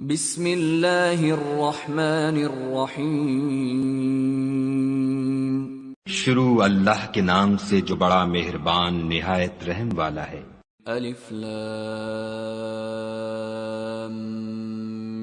بسم اللہ الرحمن الرحیم۔ شروع اللہ کے نام سے جو بڑا مہربان نہایت رحم والا ہے۔ الف لام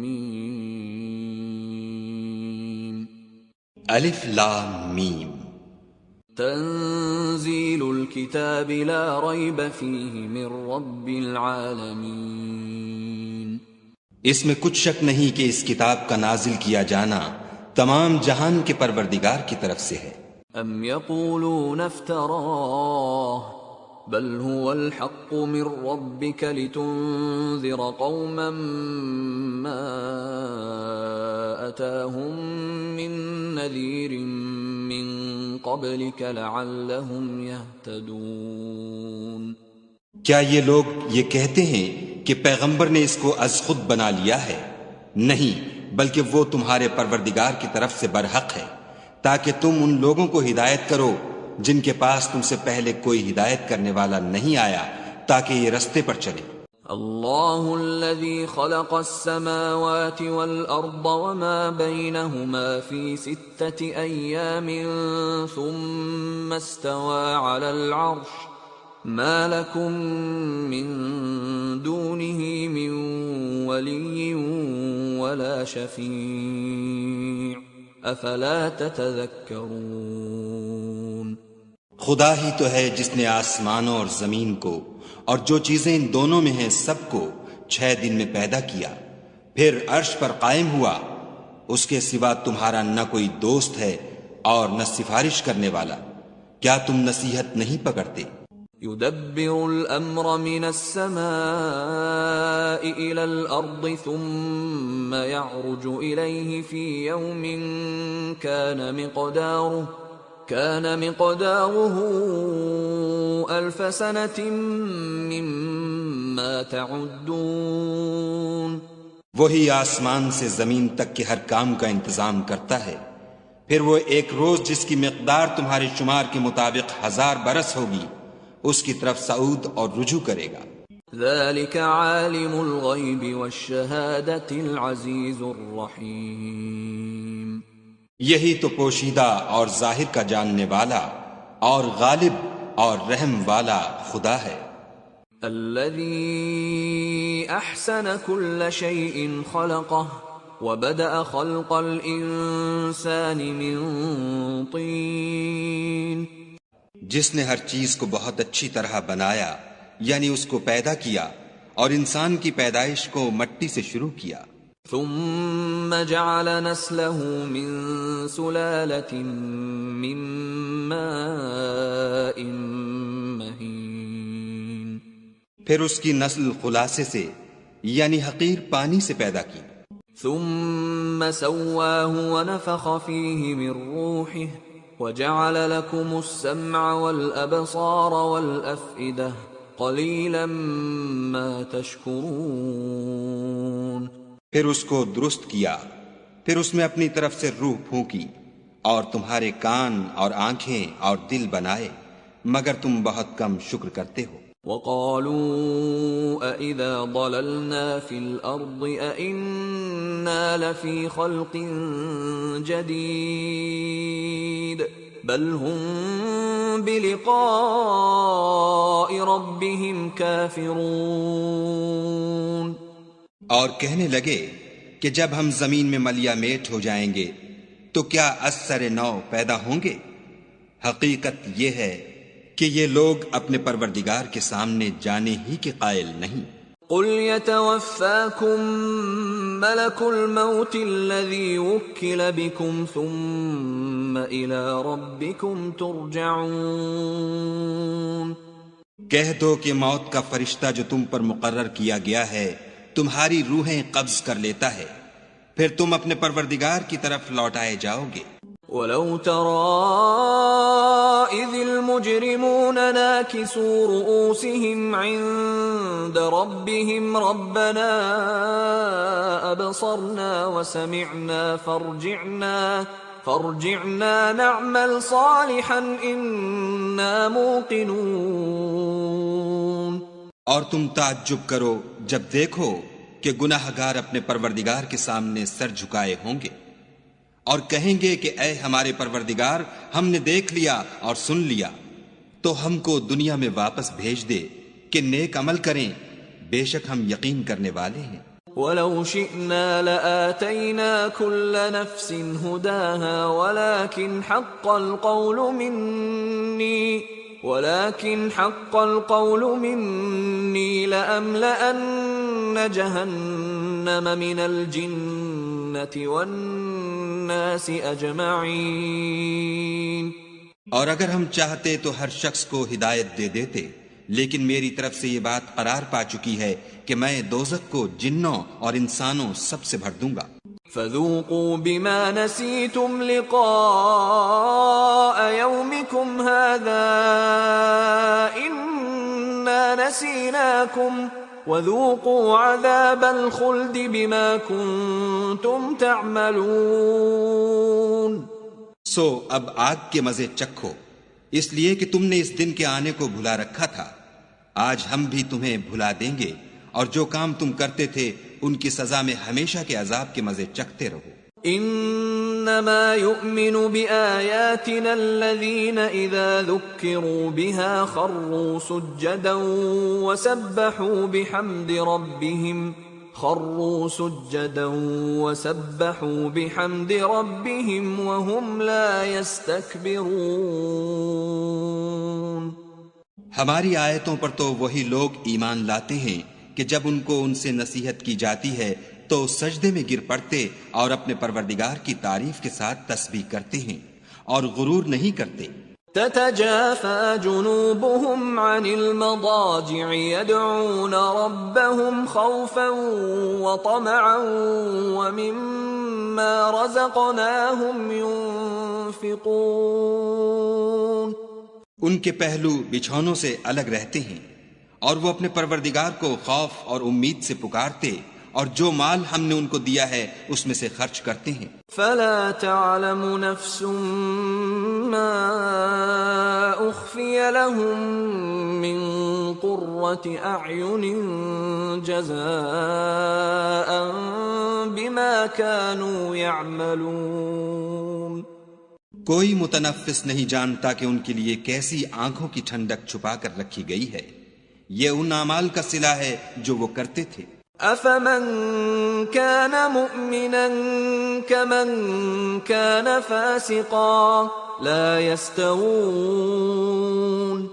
میم۔ الف لام میم۔ تنزیل الکتاب لا ریب فیہ من رب العالمین۔ اس میں کچھ شک نہیں کہ اس کتاب کا نازل کیا جانا تمام جہان کے پروردگار کی طرف سے ہے۔ ام یقولون افتراہ بل هو الحق من ربک لتنذر قوما ما اتاهم من نذیر من قبلک لعلهم يهتدون۔ کیا یہ لوگ یہ کہتے ہیں کہ پیغمبر نے اس کو از خود بنا لیا ہے؟ نہیں، بلکہ وہ تمہارے پروردگار کی طرف سے برحق ہے تاکہ تم ان لوگوں کو ہدایت کرو جن کے پاس تم سے پہلے کوئی ہدایت کرنے والا نہیں آیا، تاکہ یہ رستے پر چلے۔ اللہ الذي خلق السماوات والأرض وما بينهما في 6 أيام ثم استوى على العرش ما لكم من دونه من ولي ولا شفيع افلا تتذكرون۔ خدا ہی تو ہے جس نے آسمانوں اور زمین کو اور جو چیزیں ان دونوں میں ہیں سب کو 6 دن میں پیدا کیا، پھر عرش پر قائم ہوا، اس کے سوا تمہارا نہ کوئی دوست ہے اور نہ سفارش کرنے والا، کیا تم نصیحت نہیں پکڑتے؟ يدبر الامر من السماء الى الارض ثم يعرج اليه في يوم كان مقداره 1000 سنة مما تعدون۔ وہی آسمان سے زمین تک کے ہر کام کا انتظام کرتا ہے، پھر وہ ایک روز جس کی مقدار تمہارے شمار کے مطابق 1000 برس ہوگی اس کی طرف صعود اور رجوع کرے گا۔ ذلك عالم الغیب والشہادة العزیز الرحیم۔ یہی تو پوشیدہ اور ظاہر کا جاننے والا اور غالب اور رحم والا خدا ہے۔ الذي احسن كل شيء خلقه وبدأ خلق الانسان من طين۔ جس نے ہر چیز کو بہت اچھی طرح بنایا، یعنی اس کو پیدا کیا اور انسان کی پیدائش کو مٹی سے شروع کیا۔ ثم جعل نسله من سلالة من ماء مهين۔ پھر اس کی نسل خلاصے سے یعنی حقیر پانی سے پیدا کی۔ ثم سواه ونفخ فيه من روحه وجعل لكم السمع والأبصار والأفئدة قليلا ما تشكرون۔ پھر اس کو درست کیا، پھر اس میں اپنی طرف سے روح پھونکی اور تمہارے کان اور آنکھیں اور دل بنائے، مگر تم بہت کم شکر کرتے ہو۔ وقالوا أَإِذَا ضَلَلْنَا فِي الْأَرْضِ أَإِنَّا لَفِي خَلْقٍ جَدِيدٍ بل هم بلقاء ربهم كافرون۔ اور کہنے لگے کہ جب ہم زمین میں ملیا میٹ ہو جائیں گے تو کیا از سر نو پیدا ہوں گے؟ حقیقت یہ ہے کہ یہ لوگ اپنے پروردگار کے سامنے جانے ہی کے قائل نہیں۔ قل يتوفاكم ملك الموت الذي وكل بكم ثم إلى ربكم ترجعون۔ کہہ دو کہ موت کا فرشتہ جو تم پر مقرر کیا گیا ہے تمہاری روحیں قبض کر لیتا ہے، پھر تم اپنے پروردگار کی طرف لوٹائے جاؤ گے۔ وَلَوْ تَرَىٰ إِذِ الْمُجْرِمُونَ نَاكِسُو رُءُوسِهِمْ عِندَ رَبِّهِمْ رَبَّنَا أَبْصَرْنَا وَسَمِعْنَا فَارْجِعْنَا نَعْمَلْ صَالِحًا إِنَّا مُوقِنُونَ۔ اور تم تعجب کرو جب دیکھو کہ گناہ گار اپنے پروردگار کے سامنے سر جھکائے ہوں گے اور کہیں گے کہ اے ہمارے پروردگار، ہم نے دیکھ لیا اور سن لیا، تو ہم کو دنیا میں واپس بھیج دے کہ نیک عمل کریں، بے شک ہم یقین کرنے والے ہیں۔ وَلَوْ شِئْنَا لَآتَيْنَا كُلَّ نَفْسٍ هُدَاهَا وَلَكِنْ حَقَّ الْقَوْلُ مِنِّي لَأَمْلَأَنَّ جَهَنَّمَ مِنَ الْجِنَّةِ وَالنَّاسِ أَجْمَعِينَ۔ اور اگر ہم چاہتے تو ہر شخص کو ہدایت دے دیتے، لیکن میری طرف سے یہ بات قرار پا چکی ہے کہ میں دوزخ کو جنوں اور انسانوں سب سے بھر دوں گا۔ فَذُوقُوا بِمَا نَسِيتُمْ لِقَاءَ يَوْمِكُمْ هَذَا إِنَّا نَسِينَاكُمْ وَذُوقُوا عَذَابَ الْخُلْدِ بِمَا كُنْتُمْ تَعْمَلُونَ۔ سو اب آگ کے مزے چکھو، اس لیے کہ تم نے اس دن کے آنے کو بھلا رکھا تھا۔ آج ہم بھی تمہیں بھلا دیں گے، اور جو کام تم کرتے تھے ان کی سزا میں ہمیشہ کے عذاب کے مزے چکھتے رہو۔ انما يؤمن بآياتنا الذين اذا ذكروا بها خروا سجدا وسبحوا بحمد ربهم وهم لا يستكبرون۔ ہماری آیتوں پر تو وہی لوگ ایمان لاتے ہیں کہ جب ان کو ان سے نصیحت کی جاتی ہے تو سجدے میں گر پڑتے اور اپنے پروردگار کی تعریف کے ساتھ تسبیح کرتے ہیں اور غرور نہیں کرتے۔ تتجافى جنوبهم عن المضاجع يدعون ربهم خوفا وطمعا ومما رزقناهم ينفقون۔ ان کے پہلو بچھونوں سے الگ رہتے ہیں اور وہ اپنے پروردگار کو خوف اور امید سے پکارتے اور جو مال ہم نے ان کو دیا ہے اس میں سے خرچ کرتے ہیں۔ فلا تعلم نفس ما اخفی لهم من قرة اعین جزاء بما كانوا يعملون۔ کوئی متنفس نہیں جانتا کہ ان کے لیے کیسی آنکھوں کی ٹھنڈک چھپا کر رکھی گئی ہے، یہ ان اعمال کا صلہ ہے جو وہ کرتے تھے۔ افمن كان مؤمنا كمن كان فاسقا لا يستوون۔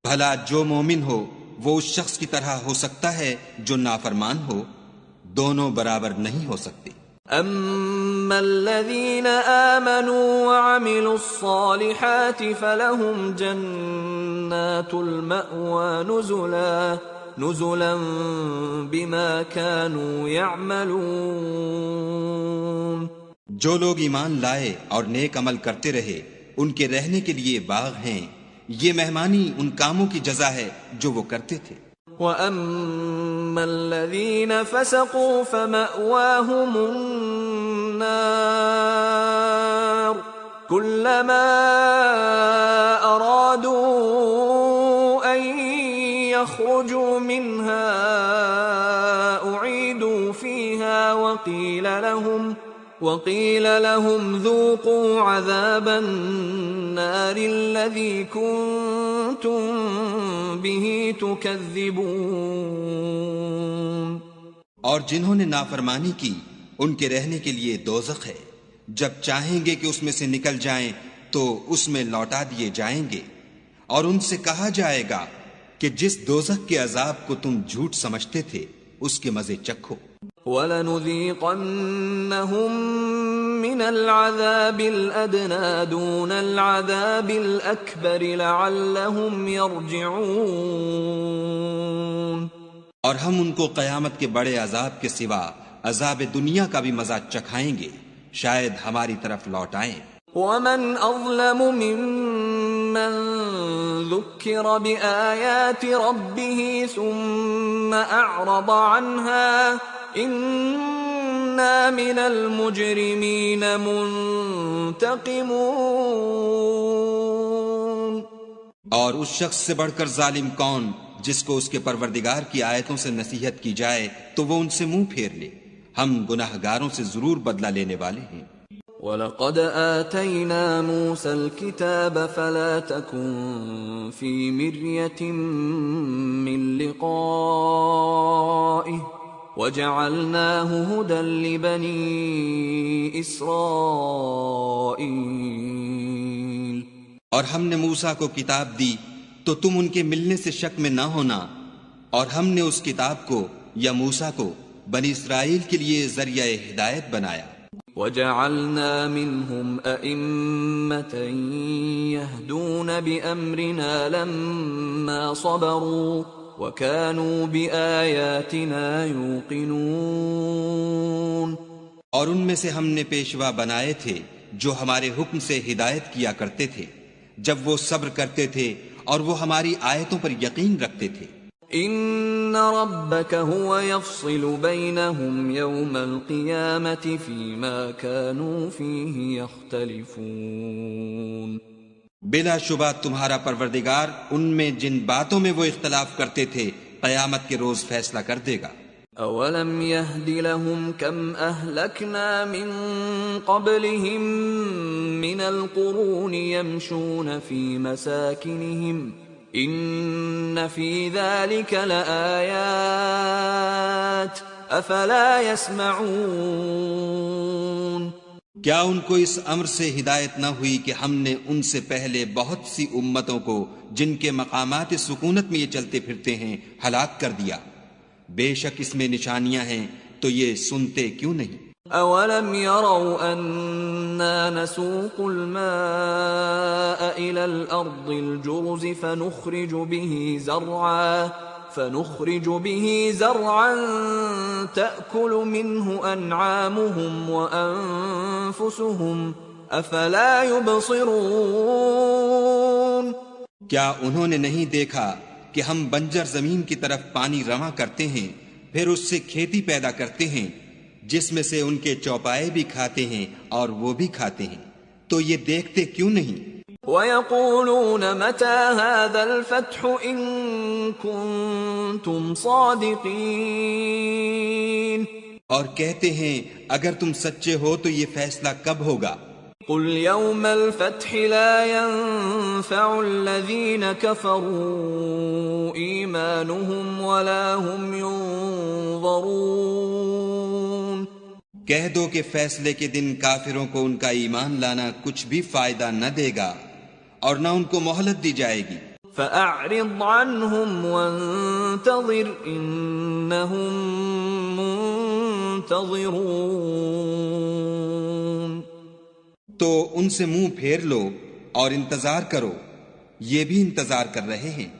بھلا جو مومن ہو وہ اس شخص کی طرح ہو سکتا ہے جو نافرمان ہو؟ دونوں برابر نہیں ہو سکتے۔ اما الذين آمنوا وعملوا الصالحات فلهم جنات المأوى نزلا بما كانوا يعملون۔ جو لوگ ایمان لائے اور نیک عمل کرتے رہے ان کے رہنے کے لیے باغ ہیں، یہ مہمانی ان کاموں کی جزا ہے جو وہ کرتے تھے۔ وَأَمَّا الَّذِينَ فَسَقُوا فَمَأْوَاهُمُ النَّارُ كُلَّمَا أَرَادُوا أَن يَخْرُجُوا مِنْهَا أُعِيدُوا فِيهَا وَقِيلَ لَهُمْ ذُوقُوا عَذَابَ النَّارِ الَّذِي كُنتُمْ بِهِ تُكَذِّبُونَ۔ اور جنہوں نے نافرمانی کی ان کے رہنے کے لیے دوزخ ہے، جب چاہیں گے کہ اس میں سے نکل جائیں تو اس میں لوٹا دیے جائیں گے، اور ان سے کہا جائے گا کہ جس دوزخ کے عذاب کو تم جھوٹ سمجھتے تھے اس کے مزے چکھو۔ وَلَنُذِيقَنَّهُم مِّنَ الْعَذَابِ الْأَدْنَىٰ دُونَ الْعَذَابِ الْأَكْبَرِ لَعَلَّهُمْ يَرْجِعُونَ۔ اور ہم ان کو قیامت کے بڑے عذاب کے سوا عذاب دنیا کا بھی مزہ چکھائیں گے، شاید ہماری طرف لوٹ آئیں۔ وَمَنْ أَظْلَمُ مِمَّنْ ذُكِّرَ بِآيَاتِ رَبِّهِ ثُمَّ أَعْرَضَ عَنْهَا إِنَّا مِنَ الْمُجْرِمِينَ مُنْتَقِمُونَ۔ اور اس شخص سے بڑھ کر ظالم کون جس کو اس کے پروردگار کی آیتوں سے نصیحت کی جائے تو وہ ان سے منہ پھیر لے. ہم گناہگاروں سے ضرور بدلہ لینے والے ہیں. وَلَقَدْ آتَيْنَا مُوسَى الْكِتَابَ فَلَا تَكُنْ فِي مِرْيَةٍ مِّن لِقَائِهِ وَجَعَلْنَاهُ هُدًى لِبَنِي إِسْرَائِيلَ. اور ہم نے موسیٰ کو کتاب دی تو تم ان کے ملنے سے شک میں نہ ہونا، اور ہم نے اس کتاب کو یا موسیٰ کو بنی اسرائیل کے لیے ذریعہ ہدایت بنایا. وَجَعَلْنَا مِنْهُمْ أَئِمَّةً يَهْدُونَ بِأَمْرِنَا لَمَّا صَبَرُوا وَكَانُوا بِآيَاتِنَا يُوقِنُونَ. اور ان میں سے ہم نے پیشوا بنائے تھے جو ہمارے حکم سے ہدایت کیا کرتے تھے جب وہ صبر کرتے تھے اور وہ ہماری آیتوں پر یقین رکھتے تھے. ان ربك هو يفصل بينهم يوم القيامة فيما كانوا فيه يختلفون. بلا شبہ تمہارا پروردگار ان میں جن باتوں میں وہ اختلاف کرتے تھے قیامت کے روز فیصلہ کر دے گا. اولم يهد لهم كم اهلكنا من قبلهم من القرون يمشون في مساكنهم ان في ذلك لآيات افلا يسمعون. کیا ان کو اس امر سے ہدایت نہ ہوئی کہ ہم نے ان سے پہلے بہت سی امتوں کو جن کے مقامات سکونت میں یہ چلتے پھرتے ہیں ہلاک کر دیا؟ بے شک اس میں نشانیاں ہیں تو یہ سنتے کیوں نہیں؟ اولم يروا اننا نسوق الماء الى الارض الجرز فنخرج به زرعا تأكل منه انعامهم وانفسهم افلا يبصرون. کیا انہوں نے نہیں دیکھا کہ ہم بنجر زمین کی طرف پانی رواں کرتے ہیں پھر اس سے کھیتی پیدا کرتے ہیں جس میں سے ان کے چوپائے بھی کھاتے ہیں اور وہ بھی کھاتے ہیں، تو یہ دیکھتے کیوں نہیں؟ وَيَقُولُونَ مَتَى هَذَا الْفَتْحُ إِن كُنتُمْ صَادِقِينَ. اور کہتے ہیں اگر تم سچے ہو تو یہ فیصلہ کب ہوگا؟ قُلْ يَوْمَ الْفَتْحِ لَا يَنفَعُ الَّذِينَ كَفَرُوا إِيمَانُهُمْ وَلَا هُمْ يُنظَرُونَ. کہہ دو کہ فیصلے کے دن کافروں کو ان کا ایمان لانا کچھ بھی فائدہ نہ دے گا اور نہ ان کو مہلت دی جائے گی. فَأَعْرِضْ عَنْهُمْ وَانتَظِرْ إِنَّهُمْ مُنتَظِرُونَ. تو ان سے منہ پھیر لو اور انتظار کرو، یہ بھی انتظار کر رہے ہیں.